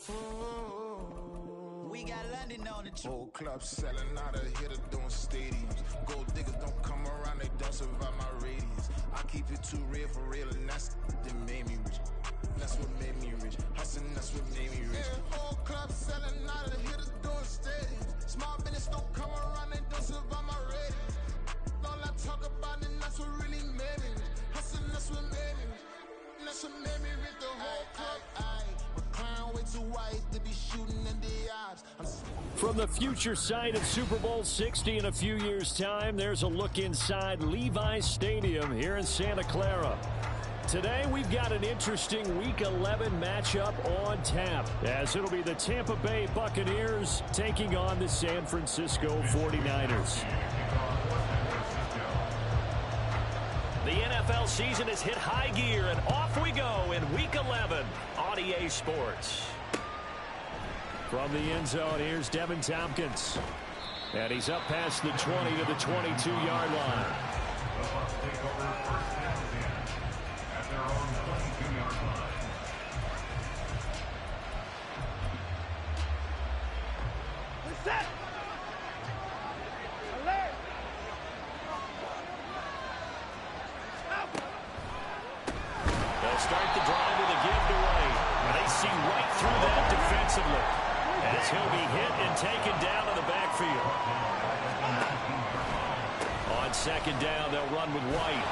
We got London on the trip. Whole club selling out, a hitter doing stadiums. Gold diggers don't come around, they don't survive my radius. I keep it too real for real, and that's that made me rich. That's what made me rich. Hustling, that's what made me rich. Yeah, whole club selling out, a hitter doing stadiums. Small business don't come around, they don't survive my radius. All I talk about, and that's what really made me rich. Hustling, that's what made me rich. That's what made me rich. The whole club. Way too white to be shooting in the eyes. From the future site of Super Bowl 60 in a few years' time, there's a look inside Levi's Stadium here in Santa Clara. Today, we've got an interesting Week 11 matchup on tap, as it'll be the Tampa Bay Buccaneers taking on the San Francisco 49ers. The NFL season has hit high gear, and off we go in Week 11 on EA Sports. From the end zone, here's Devin Tompkins. And he's up past the 20 to the 22-yard line. Set! Alert! They'll start the drive with a giveaway. And they see right through that defensively, as he'll be hit and taken down in the backfield. On second down, they'll run with White.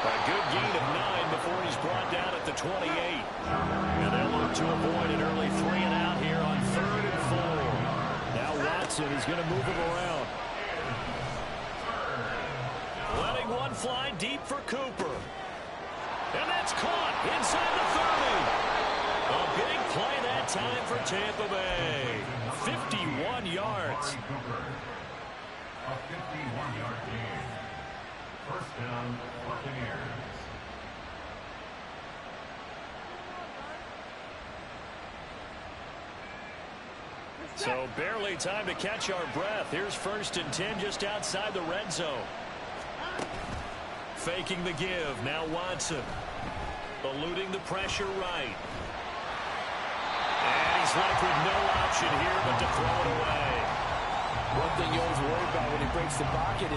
A good gain of 9 before he's brought down at the 28. And they'll look to avoid an early 3-and-out here on 3rd and 4. Now Watson is going to move him around. Letting one fly deep for Cooper. And that's caught inside the 30. A big play that time for Tampa Bay. 51 yards. A 51-yard gain. First down, Buccaneers. So barely time to catch our breath. Here's 1st and 10 just outside the red zone. Faking the give. Now Watson. Eluding the pressure right. And he's left with no option here but to throw it away. One thing you always worry about when he breaks the pocket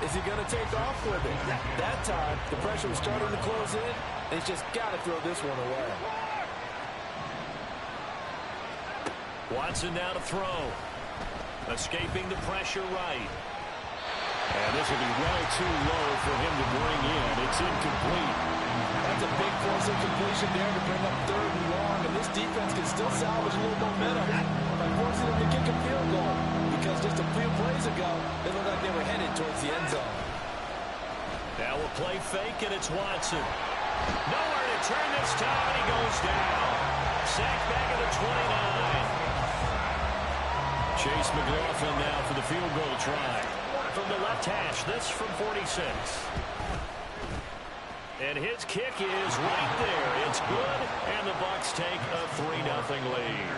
is he going to take off with it? That time, the pressure was starting to close in, and he's just got to throw this one away. Watson now to throw. Escaping the pressure right. And this will be well too low for him to bring in. It's incomplete. That's a big force of completion there to bring up 3rd and long, and this defense can still salvage a little momentum by forcing them to kick a field goal, because just a few plays ago, it looked like they were headed towards the end zone. Now a play fake, and it's Watson. Nowhere to turn this time, and he goes down. Sacked back at the 29. Chase McLaughlin now for the field goal try. From the left hash, this from 46. And his kick is right there. It's good, and the Bucs take a 3-0 lead.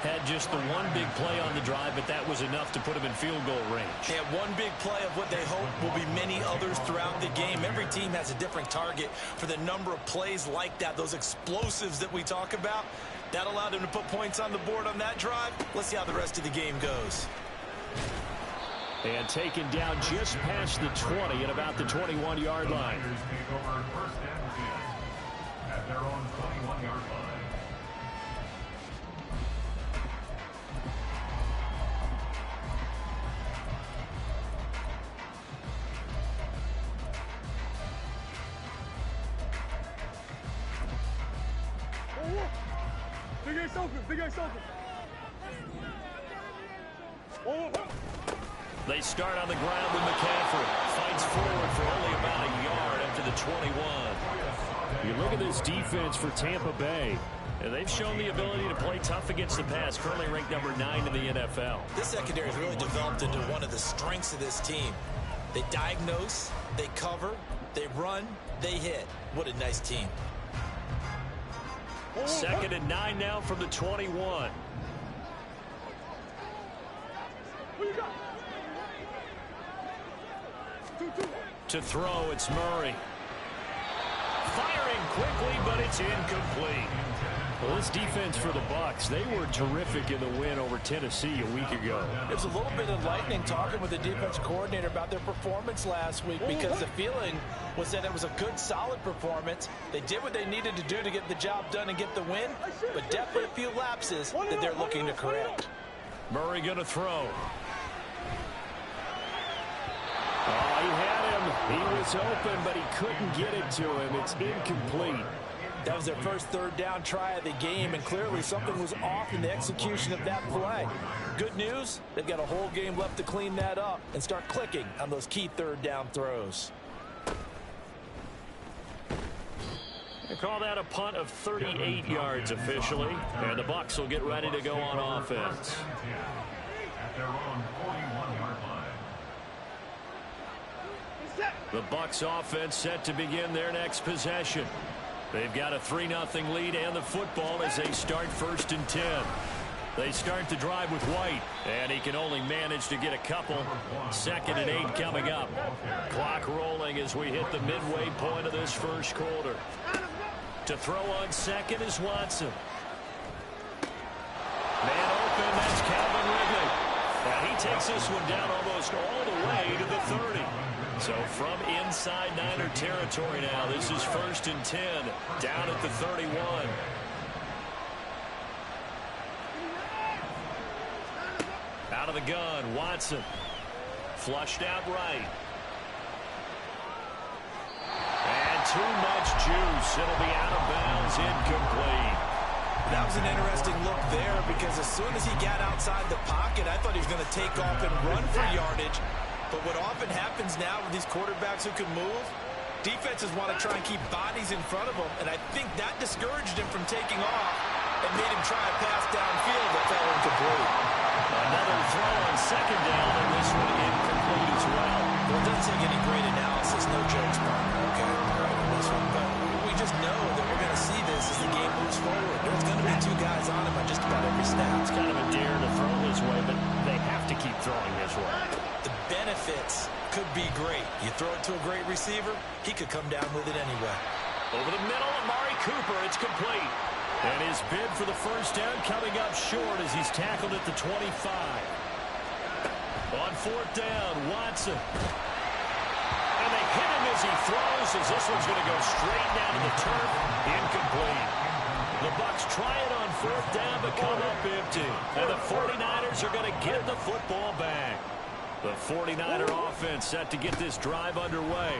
Had just the one big play on the drive, but that was enough to put him in field goal range. Yeah, one big play of what they hope will be many others throughout the game. Every team has a different target for the number of plays like that, those explosives that we talk about. That allowed them to put points on the board on that drive. Let's see how the rest of the game goes. And taken down just past the 20 at about the 21-yard line. Take over 1st and 10 at their own 21-yard line. Big Ace open, Big Ace open. They start on the ground with McCaffrey. Fights forward for only about a yard up to the 21. You look at this defense for Tampa Bay. And they've shown the ability to play tough against the pass, currently ranked number 9 in the NFL. This secondary has really developed into one of the strengths of this team. They diagnose, they cover, they run, they hit. What a nice team. 2nd and 9 now from the 21. To throw, it's Murray. Firing quickly, but it's incomplete. Well, this defense for the Bucs, they were terrific in the win over Tennessee a week ago. It was a little bit enlightening talking with the defense coordinator about their performance last week, because the feeling was that it was a good, solid performance. They did what they needed to do to get the job done and get the win, but definitely a few lapses that they're looking to correct. Murray going to throw. Oh, he had him. He was open, but he couldn't get it to him. It's incomplete. That was their first third down try of the game, and clearly something was off in the execution of that play. Good news, they've got a whole game left to clean that up and start clicking on those key third down throws. They call that a punt of 38 yards officially, and the Bucs will get ready to go on offense. At their own 41-yard line. The Bucs offense set to begin their next possession. They've got a 3-0 lead and the football as they start 1st and 10. They start the drive with White, and he can only manage to get a couple. 2nd and 8 coming up. Clock rolling as we hit the midway point of this first quarter. To throw on second is Watson. Man open, that's Calvin Ridley. And he takes this one down almost all the way to the 30. So from inside Niner territory now, this is 1st and 10, down at the 31. Out of the gun, Watson. Flushed out right. And too much juice. It'll be out of bounds, incomplete. That was an interesting look there, because as soon as he got outside the pocket, I thought he was going to take off and run for yardage. But what often happens now with these quarterbacks who can move, defenses want to try and keep bodies in front of them, and I think that discouraged him from taking off and made him try a pass downfield that fell incomplete. Another throw on 2nd down, and this one incomplete as well. Well, it doesn't take any great analysis, no jokes, partner, okay? Right on this one. But we just know that we're going to see this as the game moves forward. There's going to be 2 guys on him on just about every snap. It's kind of a dare to throw this way, but they have to keep throwing this way. The benefits could be great. You throw it to a great receiver, he could come down with it anyway. Over the middle, Amari Cooper, it's complete. And his bid for the first down coming up short as he's tackled at the 25. On 4th down, Watson. And they hit him as he throws, as this one's going to go straight down to the turf. Incomplete. The Bucs try it on 4th down, but come up empty. And the 49ers are going to get the football back. The 49er offense set to get this drive underway.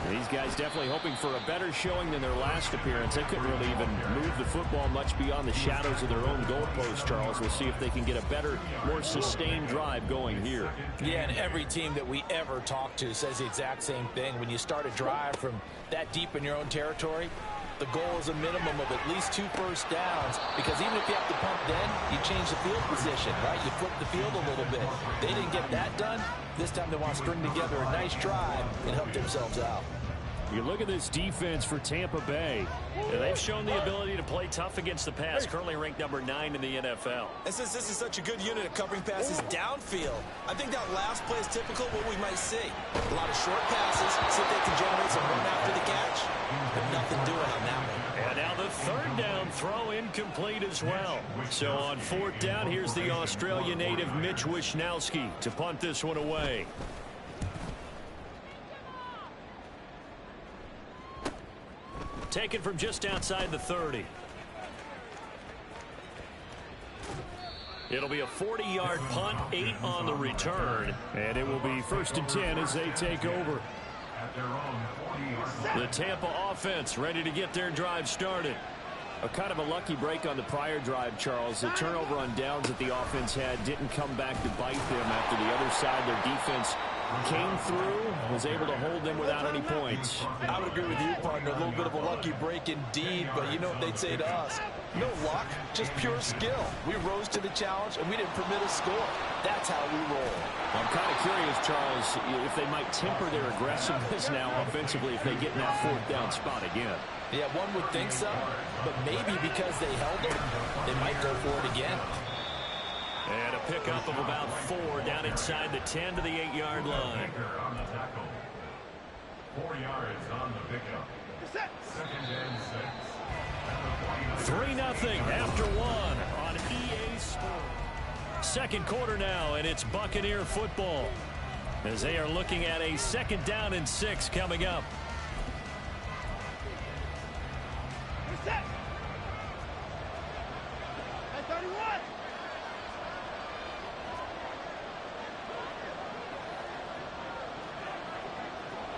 These guys definitely hoping for a better showing than their last appearance. They couldn't really even move the football much beyond the shadows of their own goalpost, Charles. We'll see if they can get a better, more sustained drive going here. Yeah, and every team that we ever talk to says the exact same thing. When you start a drive from that deep in your own territory, the goal is a minimum of at least 2 first downs, because even if you have to punt then, you change the field position, right? You flip the field a little bit. They didn't get that done. This time they want to string together a nice drive and help themselves out. You look at this defense for Tampa Bay. They've shown the ability to play tough against the pass, currently ranked number 9 in the NFL. And since this is such a good unit of covering passes downfield, I think that last play is typical of what we might see. A lot of short passes, see if they can generate some run after the catch, but nothing doing on that one. And now the 3rd down throw incomplete as well. So on 4th down, here's the Australia native Mitch Wishnowsky to punt this one away. Taken from just outside the 30. It'll be a 40-yard punt, 8 on the return, and it will be 1st and 10 as they take over. The Tampa offense ready to get their drive started. A kind of a lucky break on the prior drive, Charles. The turnover on downs that the offense had didn't come back to bite them after the other side. Their defense came through, was able to hold them without any points. I would agree with you, partner. A little bit of a lucky break indeed, but you know what they'd say to us? No luck, just pure skill. We rose to the challenge, and we didn't permit a score. That's how we roll. I'm kind of curious, Charles, if they might temper their aggressiveness now offensively if they get in that 4th down spot again. Yeah, one would think so, but maybe because they held it, they might go for it again. And a pickup of about 4 down inside the 10 to the 8-yard line. 4 yards on the pickup. 2nd and 6. 3-0 after one on EA Sports. Second quarter now, and it's Buccaneer football as they are looking at a 2nd down and 6 coming up. Set. 31.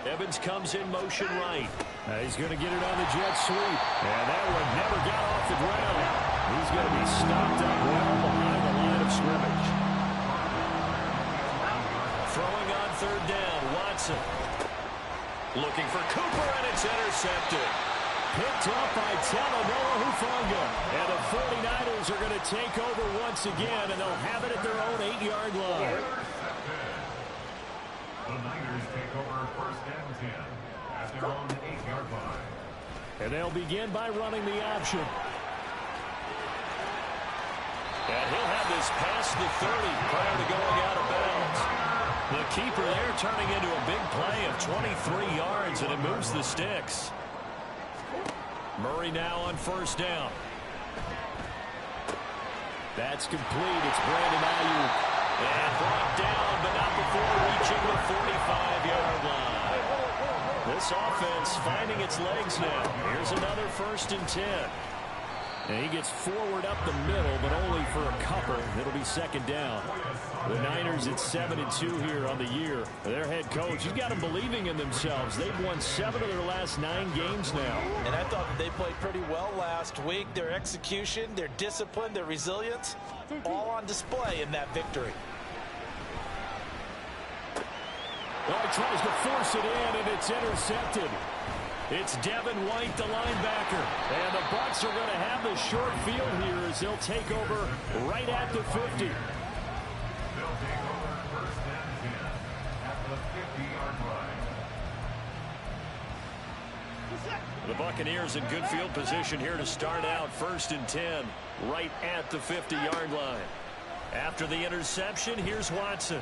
Evans comes in motion right. He's going to get it on the jet sweep. And that one never got off the ground. He's going to be stopped up well behind the line of scrimmage. Throwing on 3rd down, Watson. Looking for Cooper, and it's intercepted. Picked up by Talanoa Hufanga. And the 49ers are going to take over once again, and they'll have it at their own 8-yard line. The Niners take over 1st and 10 at their own 8-yard line. And they'll begin by running the option. And he'll have this past the 30 prior to going out of bounds. The keeper there turning into a big play of 23 yards, and it moves the sticks. Murray now on 1st down. That's complete. It's Brandon Ayuk. And brought down, but not before reaching the 45-yard line. This offense finding its legs now. Here's another 1st and 10. And he gets forward up the middle, but only for a couple. It'll be 2nd down. The Niners at 7-2 here on the year. Their head coach, he's got them believing in themselves. They've won 7 of their last 9 games now. And I thought that they played pretty well last week. Their execution, their discipline, their resilience, all on display in that victory. Well, he tries to force it in, and it's intercepted. It's Devin White, the linebacker. And the Bucs are going to have the short field here as they'll take over right at the 50. They'll take over 1st and 10 at the 50-yard line. The Buccaneers in good field position here to start out 1st and 10 right at the 50-yard line. After the interception, here's Watson.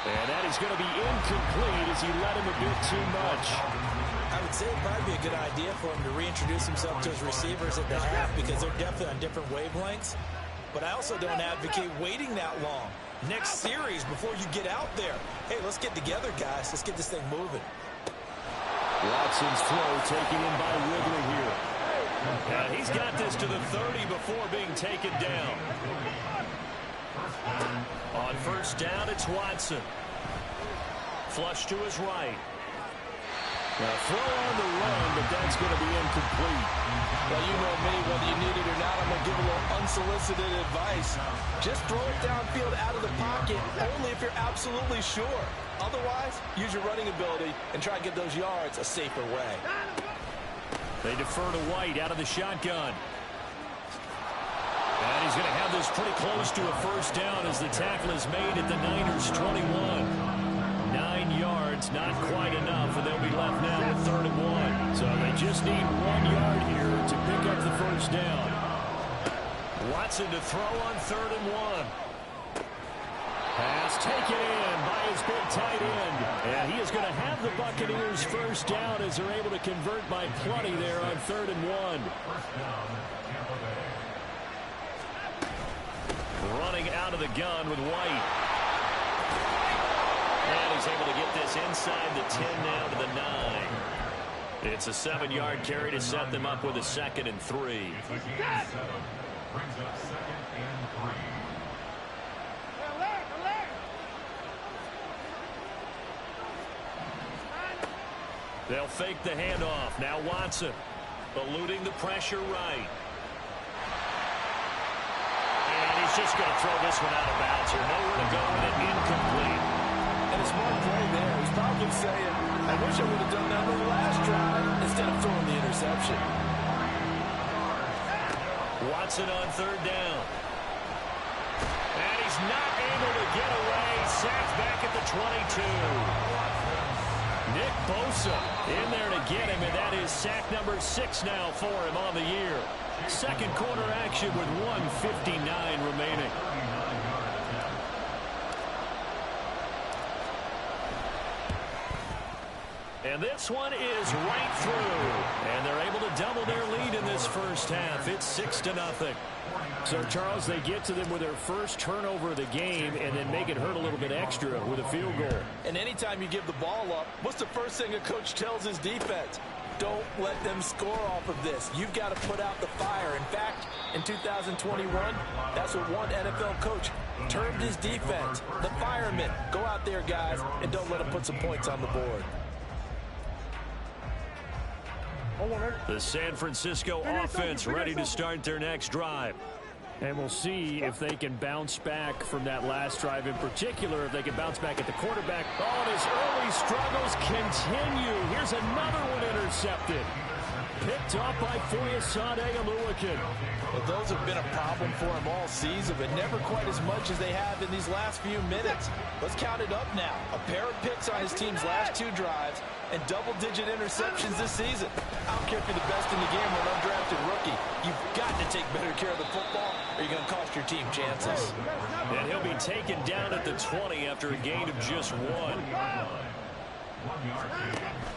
And that is going to be incomplete as he let him a bit too much. I would say it'd probably be a good idea for him to reintroduce himself to his receivers at the half because they're definitely on different wavelengths. But I also don't advocate waiting that long. Next series before you get out there. Hey, let's get together, guys. Let's get this thing moving. Watson's throw taken in by Ridley here. And he's got this to the 30 before being taken down. On 1st down, it's Watson. Flush to his right. Now throw on the run, but that's going to be incomplete. Well, you know me, whether you need it or not, I'm going to give a little unsolicited advice. Just throw it downfield out of the pocket, only if you're absolutely sure. Otherwise, use your running ability and try to get those yards a safer way. They defer to White out of the shotgun. And he's going to have this pretty close to a 1st down as the tackle is made at the Niners' 21. 9 yards, not quite enough, and they'll be left now with 3rd and 1. So they just need 1 yard here to pick up the 1st down. Watson to throw on 3rd and 1. Pass taken in by his big tight end. And he is going to have the Buccaneers 1st down as they're able to convert by plenty there on 3rd and 1. Running out of the gun with White. And he's able to get this inside the 10 now to the 9. It's a 7-yard carry to set them up with a 2nd and 3. Brings up 2nd and 3. They'll fake the handoff. Now Watson eluding the pressure right. He's just going to throw this one out of bounds here. Nowhere to go with it. Incomplete. And a smart play there. He's probably saying, I wish I would have done that on the last drive instead of throwing the interception. Watson on 3rd down. And he's not able to get away. Sacked back at the 22. Nick Bosa in there to get him, and that is sack number 6 now for him on the year. 2nd quarter action with 1:59 remaining. And This one is right through. And they're able to double their lead in this first half. It's 6-0. So, Charles, they get to them with their first turnover of the game and then make it hurt a little bit extra with a field goal. And anytime you give the ball up, what's the first thing a coach tells his defense? Don't let them score off of this. You've got to put out the fire. In fact, in 2021, that's what one NFL coach termed his defense, the firemen. Go out there, guys, and don't let them put some points on the board. The San Francisco offense ready to start their next drive. And we'll see if they can bounce back from that last drive in particular, if they can bounce back at the quarterback. Oh, and his early struggles continue. Here's another one intercepted. Picked up by Foyesade Oluwakin. Well, those have been a problem for him all season, but never quite as much as they have in these last few minutes. Let's count it up now. A pair of picks on his team's last 2 drives and double-digit interceptions this season. I don't care if you're the best in the game or an undrafted rookie. You've got to take better care of the football or you're going to cost your team chances. And he'll be taken down at the 20 after a gain of just 1.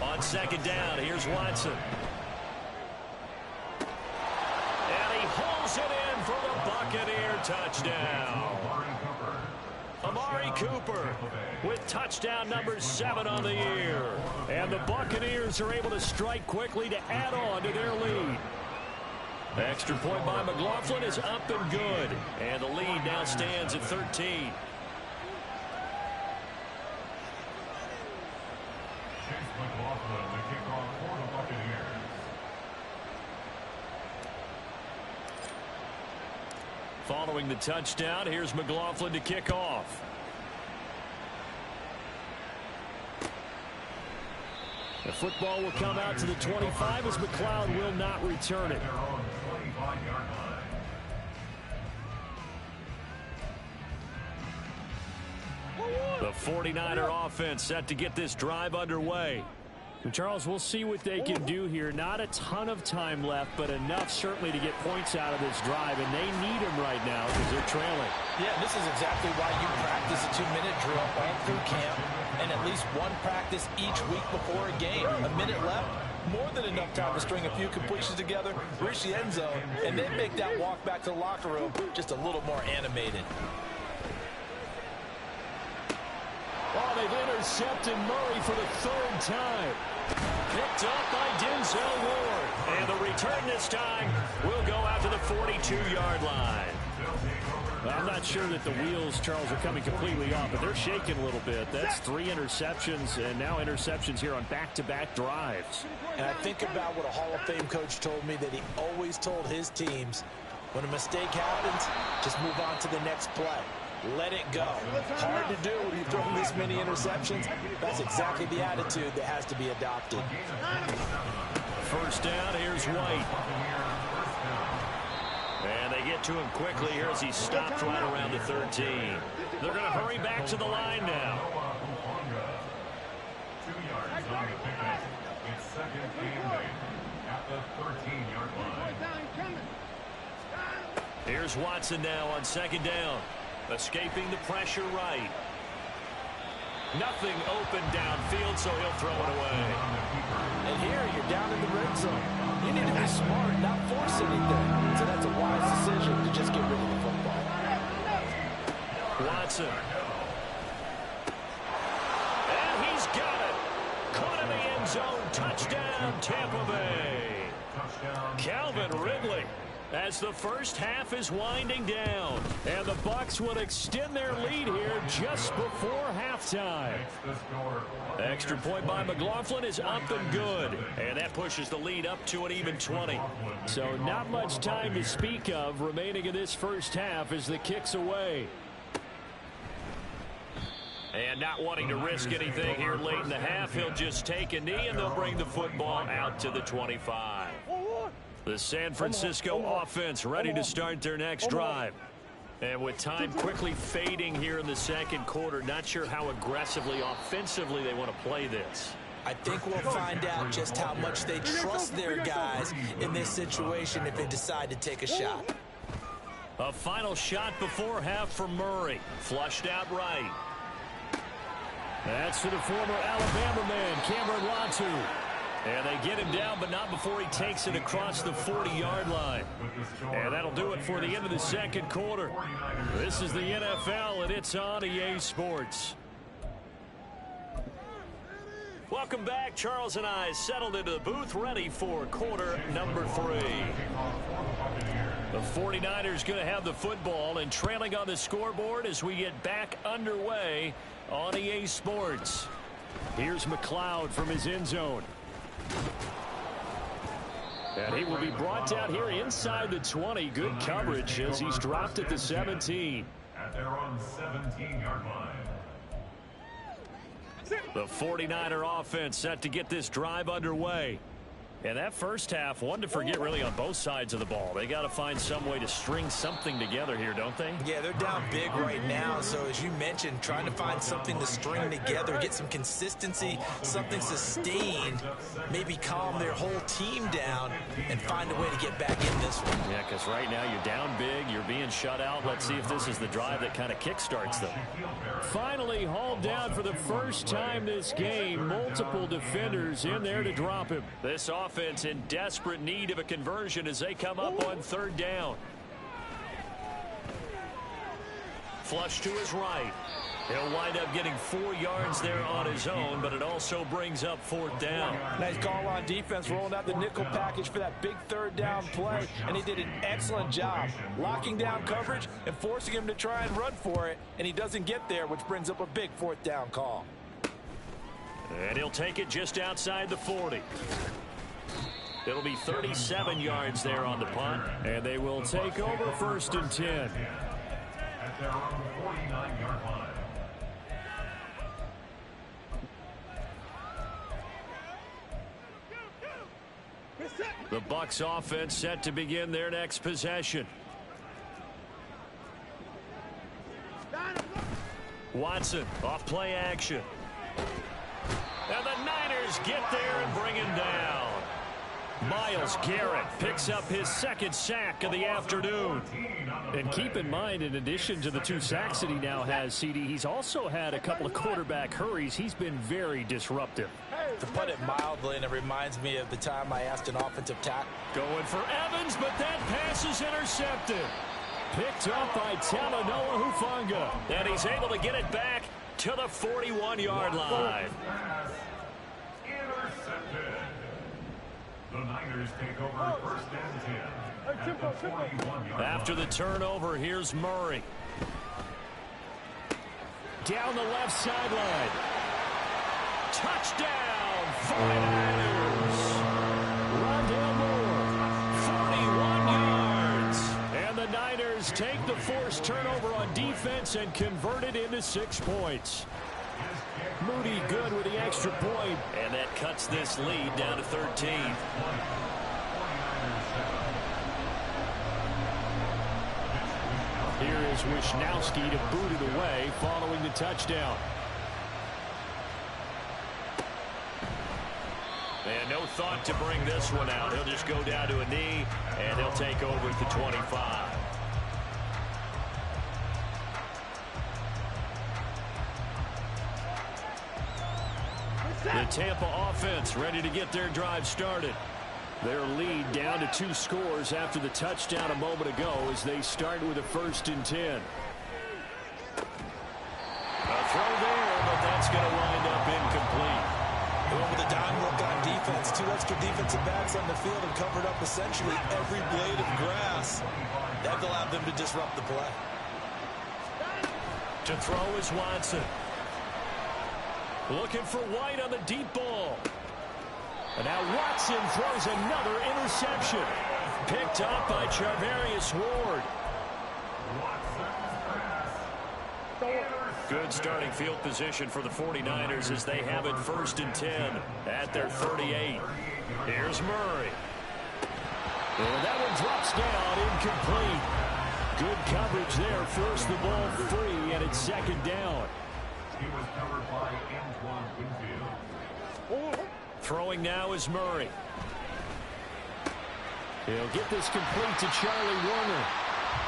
On second down, here's Watson. And he pulls it in for the Buccaneer touchdown. Amari Cooper with touchdown number 7 on the year. And the Buccaneers are able to strike quickly to add on to their lead. Extra point by McLaughlin is up and good. And the lead now stands at 13. Chase McLaughlin, the kickoff for the Buccaneers. Following the touchdown, here's McLaughlin to kick off. The football will come out to the 25 as McLeod will not return it. The 49er offense set to get this drive underway. And Charles, we'll see what they can do here. Not a ton of time left, but enough certainly to get points out of this drive, and they need them right now because they're trailing. Yeah, this is exactly why you practice a 2-minute drill all through camp and at least one practice each week before a game. A minute left, more than enough time to string a few completions together, reach the end zone, and then make that walk back to the locker room just a little more animated. Oh, they've intercepted Murray for the 3rd time. Picked up by Denzel Ward. And the return this time will go out to the 42-yard line. I'm not sure that the wheels, Charles, are coming completely off, but they're shaking a little bit. That's 3 interceptions, and now interceptions here on back-to-back drives. And I think about what a Hall of Fame coach told me that he always told his teams, when a mistake happens, just move on to the next play. Let it go. Hard to do when you throw this many interceptions. That's exactly the attitude that has to be adopted. First down, here's White. And they get to him quickly here as he stopped right around the 13. They're going to hurry back to the line now. 2 yards on the pickup. It's second and 8 at the 13-yard line. Here's Watson now on second down. Escaping the pressure right. Nothing open downfield, so he'll throw it away. And here you're down in the red zone. You need to be smart, not force anything. So that's a wise decision to just get rid of the football. Watson. And he's got it. Caught in the end zone. Touchdown, Tampa Bay. Calvin Ridley. As the first half is winding down. And the Bucs will extend their lead here just before halftime. Extra point by McLaughlin is up and good. And that pushes the lead up to an even 20. So not much time to speak of remaining in this first half as the kick's away. And not wanting to risk anything here late in the half, he'll just take a knee and they'll bring the football out to the 25. The San Francisco offense ready to start their next drive. And with time quickly fading here in the second quarter, not sure how aggressively, offensively they want to play this. I think we'll find out just how much they trust their guys in this situation if they decide to take a shot. A final shot before half for Murray. Flushed out right. That's to the former Alabama man, Cameron Latu. And they get him down, but not before he takes it across the 40-yard line. And that'll do it for the end of the second quarter. This is the NFL, and it's on EA Sports. Welcome back. Charles and I settled into the booth, ready for quarter number 3. The 49ers going to have the football and trailing on the scoreboard as we get back underway on EA Sports. Here's McLeod from his end zone. And he will be brought down here inside the 20. Good coverage as he's dropped at the 17. At their own 17-yard line. The 49er offense set to get this drive underway. And that first half, one to forget really on both sides of the ball. They got to find some way to string something together here, don't they? Yeah, they're down big right now. So as you mentioned, trying to find something to string together, get some consistency, something sustained, maybe calm their whole team down and find a way to get back in this one. Yeah, because right now you're down big, you're being shut out. Let's see if this is the drive that kind of kickstarts them. Finally hauled down for the first time this game. Multiple defenders in there to drop him. This offense in desperate need of a conversion as they come up on third down. Flush to his right. He'll wind up getting 4 yards there on his own, but it also brings up fourth down. Nice call on defense, rolling out the nickel package for that big third down play, and he did an excellent job locking down coverage and forcing him to try and run for it, and he doesn't get there, which brings up a big fourth down call. And he'll take it just outside the 40. It'll be 37 yards there on the punt, and they will take over first and 10. At their own 49-yard line. The Bucs offense set to begin their next possession. Watson off play action. And the Niners get there and bring him down. Myles Garrett picks up his second sack of the afternoon. And keep in mind, in addition to the 2 sacks that he now has, CD, he's also had a couple of quarterback hurries. He's been very disruptive. To put it mildly, and it reminds me of the time I asked an offensive tackle. Going for Evans, but that pass is intercepted. Picked up by Talanoa Hufanga. And he's able to get it back to the 41-yard line. Intercepted. The Niners take over first and 10. At the 41-yard After the turnover, here's Murray. Down the left sideline. Touchdown, 49ers. Rondale Moore, 41 yards. And the Niners take the forced turnover on defense and convert it into 6 points. Moody good with the extra point. And that cuts this lead down to 13. Here is Wisnowski to boot it away following the touchdown. And no thought to bring this one out. He'll just go down to a knee, and he'll take over at the 25. The Tampa offense ready to get their drive started. Their lead down to 2 scores after the touchdown a moment ago as they start with a first and 10. A throw there, but that's going to wind up incomplete. Going with a dime look on defense. 2 extra defensive backs on the field and covered up essentially every blade of grass. That allowed them to disrupt the play. To throw is Watson. Looking for White on the deep ball. And now Watson throws another interception. Picked up by Charvarius Ward. Good starting field position for the 49ers as they have it first and 10 at their 38. Here's Murray. And that one drops down, incomplete. Good coverage there, forced the ball free, and it's second down. He was covered by Antoine Winfield. Throwing now is Murray. He'll get this complete to Charlie Warner.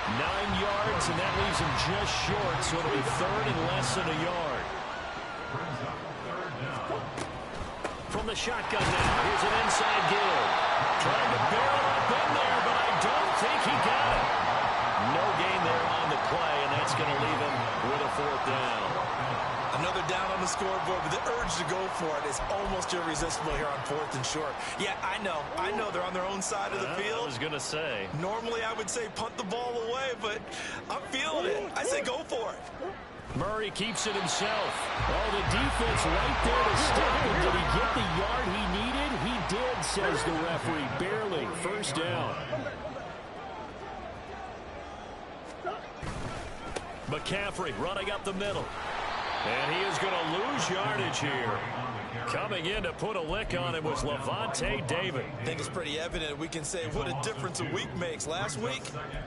9 yards, and that leaves him just short, so it'll be third and less than a yard. Brings from the shotgun now. Here's an inside give. Trying to barrel up in there, but I don't think he got it. No gain there on the play, and that's going to leave him with a 4th down. Another down on the scoreboard, but the urge to go for it is almost irresistible here on 4th and short. Yeah, I know they're on their own side of the field. I was going to say. Normally I would say punt the ball away, but I'm feeling it. I say go for it. Murray keeps it himself. Oh, the defense right there to stop him. Did he get the yard he needed? He did, says the referee. Barely. 1st down. McCaffrey running up the middle. And he is going to lose yardage here. Coming in to put a lick on him was Levante David. I think it's pretty evident. We can say what a difference a week makes. Last week,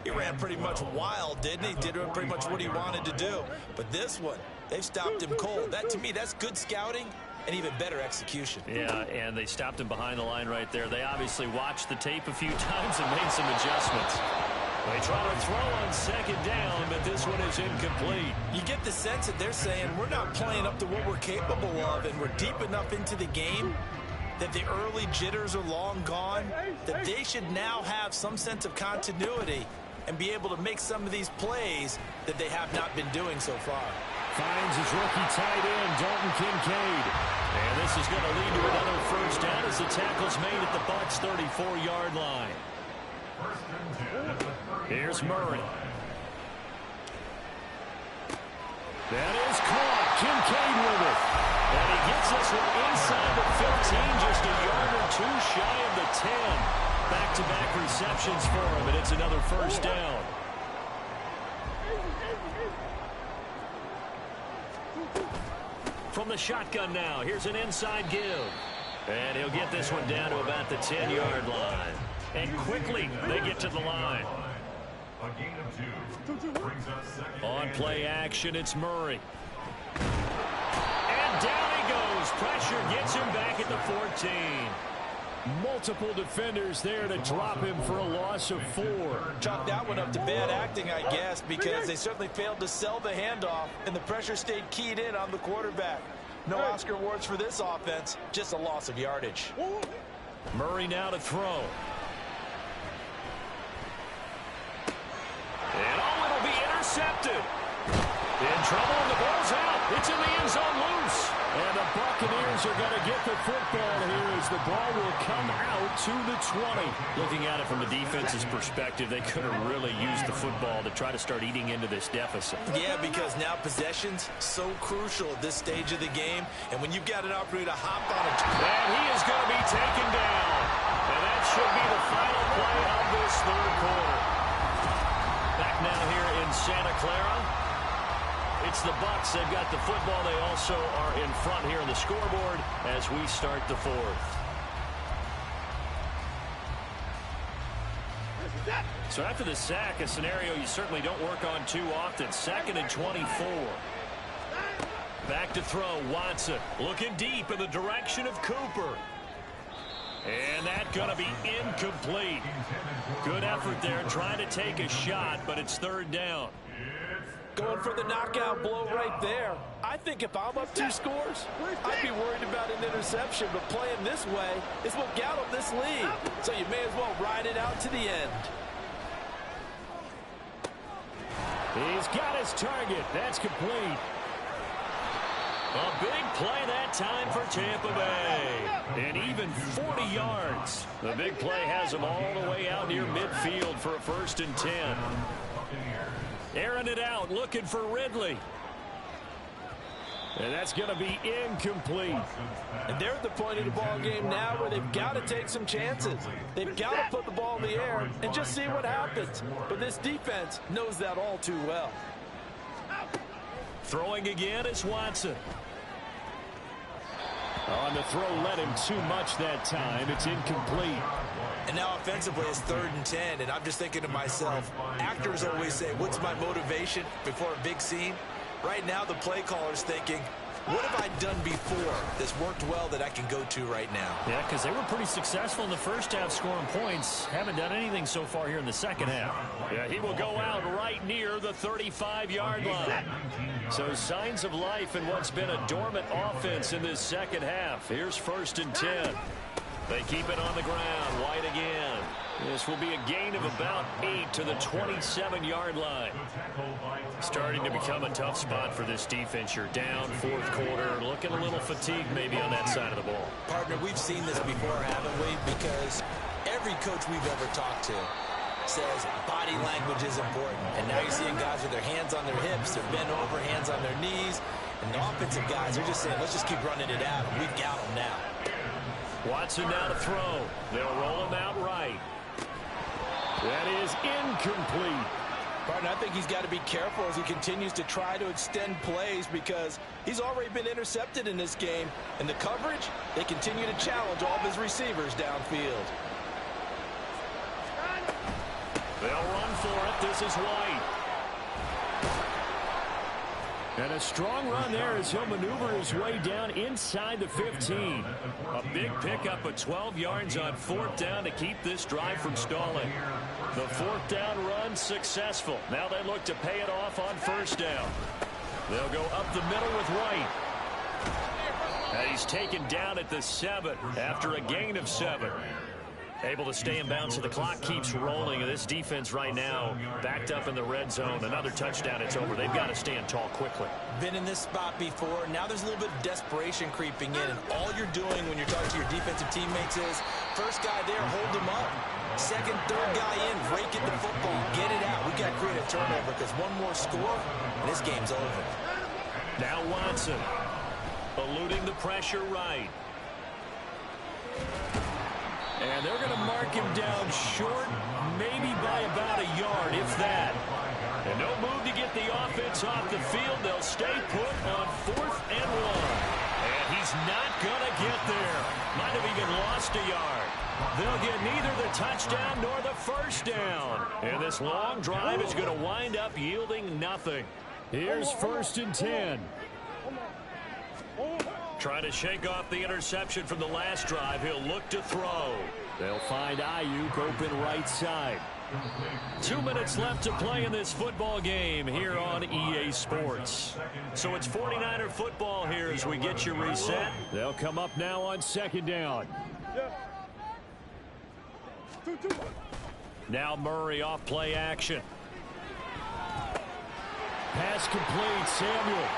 he ran pretty much wild, didn't he? Did pretty much what he wanted to do. But this one, they've stopped him cold. That, to me, that's good scouting and even better execution. Yeah, and they stopped him behind the line right there. They obviously watched the tape a few times and made some adjustments. They try to throw on 2nd down, but this one is incomplete. You get the sense that they're saying we're not playing up to what we're capable of, and we're deep enough into the game that the early jitters are long gone, that they should now have some sense of continuity and be able to make some of these plays that they have not been doing so far. Finds his rookie tight end, Dalton Kincaid. And this is going to lead to another 1st down as the tackle's made at the Bucs' 34-yard line. Here's Murray. That is caught. Kincaid with it. And he gets this one inside the 15, just a yard or 2 shy of the 10. Back-to-back receptions for him, and it's another 1st down. From the shotgun now, here's an inside give. And he'll get this one down to about the 10-yard line. And quickly, they get to the line. On play action, it's Murray. And down he goes. Pressure gets him back at the 14. Multiple defenders there to drop him for a loss of 4. Chalk that one up to bad acting, I guess, because they certainly failed to sell the handoff, and the pressure stayed keyed in on the quarterback. No Oscar awards for this offense, just a loss of yardage. Murray now to throw. And it'll be intercepted. In trouble, and the ball's out. It's in the end zone loose. And the Buccaneers are going to get the football here as the ball will come out to the 20. Looking at it from the defense's perspective, they could have really used the football to try to start eating into this deficit. Yeah, because now possession's so crucial at this stage of the game. And when you've got an opportunity to hop on it. And he is going to be taken down. And that should be the final play of this 3rd quarter. Back now here in Santa Clara. It's the Bucs. They've got the football. They also are in front here on the scoreboard as we start the 4th. So after the sack, a scenario you certainly don't work on too often. 2nd and 24. Back to throw. Watson looking deep in the direction of Cooper. And that's going to be incomplete. Good effort there trying to take a shot, but it's 3rd down. Going for the knockout blow right there. I think if I'm up 2 scores, I'd be worried about an interception, but playing this way is what got him this lead. So you may as well ride it out to the end. He's got his target. That's complete. A big play that time for Tampa Bay. And even 40 yards. The big play has them all the way out near midfield for a 1st and 10. Airing it out, looking for Ridley. And that's going to be incomplete. And they're at the point of the ball game now where they've got to take some chances. They've got to put the ball in the air and just see what happens. But this defense knows that all too well. Throwing again is Watson. On the throw, led him too much that time. It's incomplete. And now offensively it's 3rd and 10, and I'm just thinking to myself, actors always say, what's my motivation before a big scene? Right now the play caller's thinking, what have I done before that's worked well that I can go to right now? Yeah, because they were pretty successful in the first half scoring points. Haven't done anything so far here in the second half. Yeah, he will go out right near the 35-yard line. So signs of life in what's been a dormant offense in this second half. Here's 1st and 10. They keep it on the ground. White again. This will be a gain of about 8 to the 27-yard line. Starting to become a tough spot for this defense. You're down 4th quarter. Looking a little fatigued maybe on that side of the ball. Partner, we've seen this before, haven't we? Because every coach we've ever talked to says body language is important. And now you're seeing guys with their hands on their hips. They're bent over, hands on their knees. And the offensive guys are just saying, let's just keep running it out. We've got them now. Watson now to throw. They'll roll him out right. That is incomplete. Partner, I think he's got to be careful as he continues to try to extend plays because he's already been intercepted in this game. And the coverage, they continue to challenge all of his receivers downfield. They'll run for it. This is White. And a strong run there as he'll maneuver his way down inside the 15. A big pickup of 12 yards on 4th down to keep this drive from stalling. The 4th down run successful. Now they look to pay it off on 1st down. They'll go up the middle with White. And he's taken down at the 7 after a gain of 7. Able to stay in bounds, so the clock keeps rolling. This defense right now backed up in the red zone. Another touchdown, it's over. They've got to stand tall quickly. Been in this spot before. Now there's a little bit of desperation creeping in. And all you're doing when you're talking to your defensive teammates is, first guy there, hold him up. Second, third guy in, break it the football. Get it out. We've got to create a turnover because one more score, and this game's over. Now Watson eluding the pressure right. And they're going to mark him down short, maybe by about a yard, if that. And no move to get the offense off the field. They'll stay put on 4th and 1. And he's not going to get there. Might have even lost a yard. They'll get neither the touchdown nor the 1st down. And this long drive is going to wind up yielding nothing. Here's 1st and 10. Trying to shake off the interception from the last drive. He'll look to throw. They'll find Ayuk open right side. 2 minutes left to play in this football game here on EA Sports. So it's 49er football here as we get you reset. They'll come up now on 2nd down. Now Murray off play action. Pass complete, Samuel.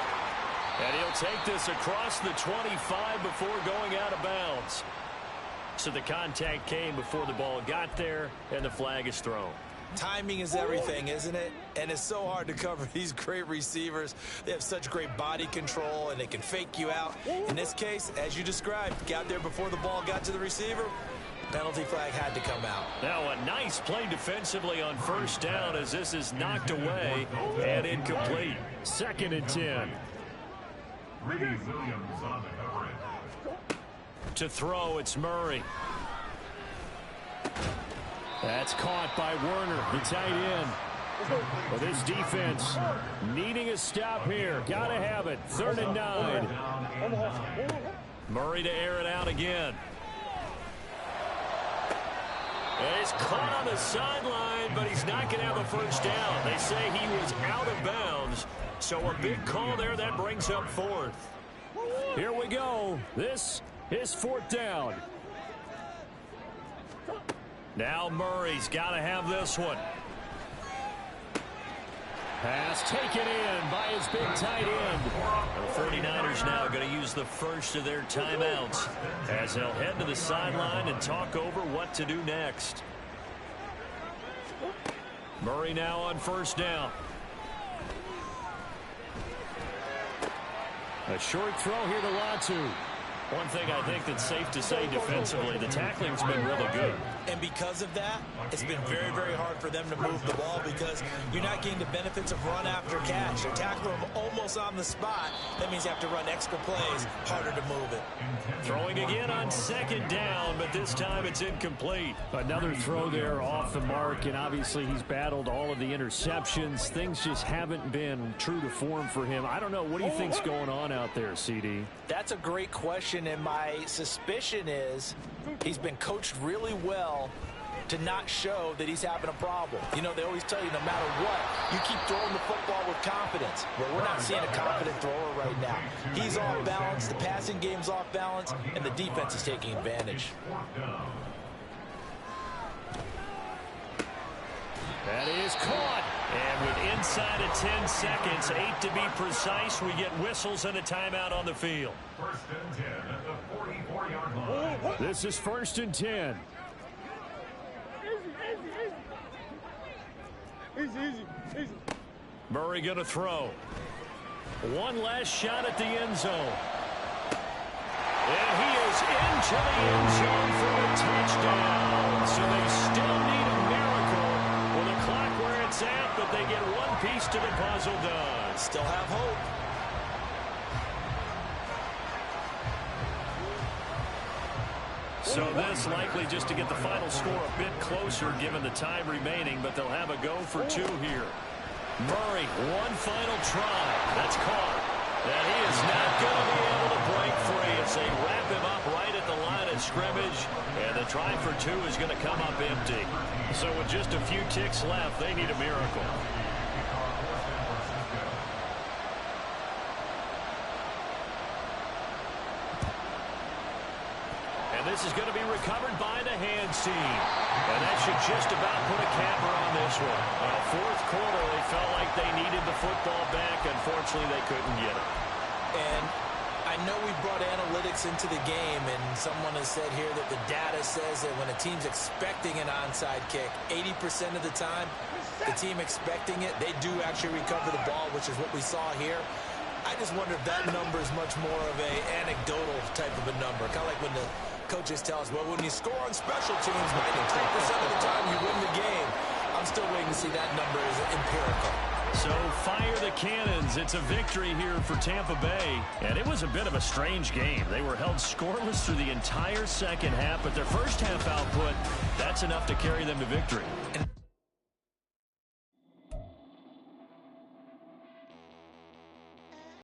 And he'll take this across the 25 before going out of bounds. So the contact came before the ball got there, and the flag is thrown. Timing is everything, isn't it? And it's so hard to cover these great receivers. They have such great body control, and they can fake you out. In this case, as you described, got there before the ball got to the receiver. Penalty flag had to come out. Now a nice play defensively on 1st down as this is knocked away and incomplete. 2nd and 10. To throw, it's Murray. That's caught by Werner, the tight end. Well, this defense needing a stop here. Got to have it. 3rd and 9. Murray to air it out again. And he's caught on the sideline, but he's not going to have a 1st down. They say he was out of bounds. So a big call there that brings up 4th. Here we go. This is 4th down. Now Murray's got to have this one. Pass taken in by his big tight end. The 49ers now going to use the first of their timeouts as they'll head to the sideline and talk over what to do next. Murray now on 1st down. A short throw here to Latu. One thing I think that's safe to say defensively, the tackling's been really good. And because of that, it's been very, very hard for them to move the ball because you're not getting the benefits of run after catch. They're tackling them almost on the spot. That means you have to run extra plays, harder to move it. Throwing again on second down, but this time it's incomplete. Another throw there off the mark, and obviously he's battled all of the interceptions. Things just haven't been true to form for him. I don't know. What do you think's going on out there, CD? That's a great question, and my suspicion is he's been coached really well to not show that he's having a problem. You know, they always tell you no matter what, you keep throwing the football with confidence. Well, we're not seeing a confident thrower right now. He's off balance, the passing game's off balance, and the defense is taking advantage. That is caught. And with inside of 10 seconds, 8 to be precise, we get whistles and a timeout on the field. First and 10 at the 44-yard line. This is first and 10. Easy. Murray going to throw. One last shot at the end zone. And he is into the end zone for a touchdown. So they still need a miracle with the clock where it's at, but they get one piece to the puzzle done. Still have hope. So this likely just to get the final score a bit closer given the time remaining, but they'll have a go for two here. Murray, one final try. That's caught. And he is not going to be able to break free as they wrap him up right at the line of scrimmage. And the try for two is going to come up empty. So with just a few ticks left, they need a miracle. This is going to be recovered by the hands team. And that should just about put a capper on this one. Fourth quarter, they felt like they needed the football back. Unfortunately, they couldn't get it. And I know we brought analytics into the game, and someone has said here that the data says that when a team's expecting an onside kick, 80% of the time, the team expecting it, they do actually recover the ball, which is what we saw here. I just wonder if that number is much more of an anecdotal type of a number. Kind of like when the coaches tell us, well, when you score on special teams, 93% of the time you win the game. I'm still waiting to see that number as empirical. So fire the cannons. It's a victory here for Tampa Bay. And it was a bit of a strange game. They were held scoreless through the entire second half, but their first half output, that's enough to carry them to victory. And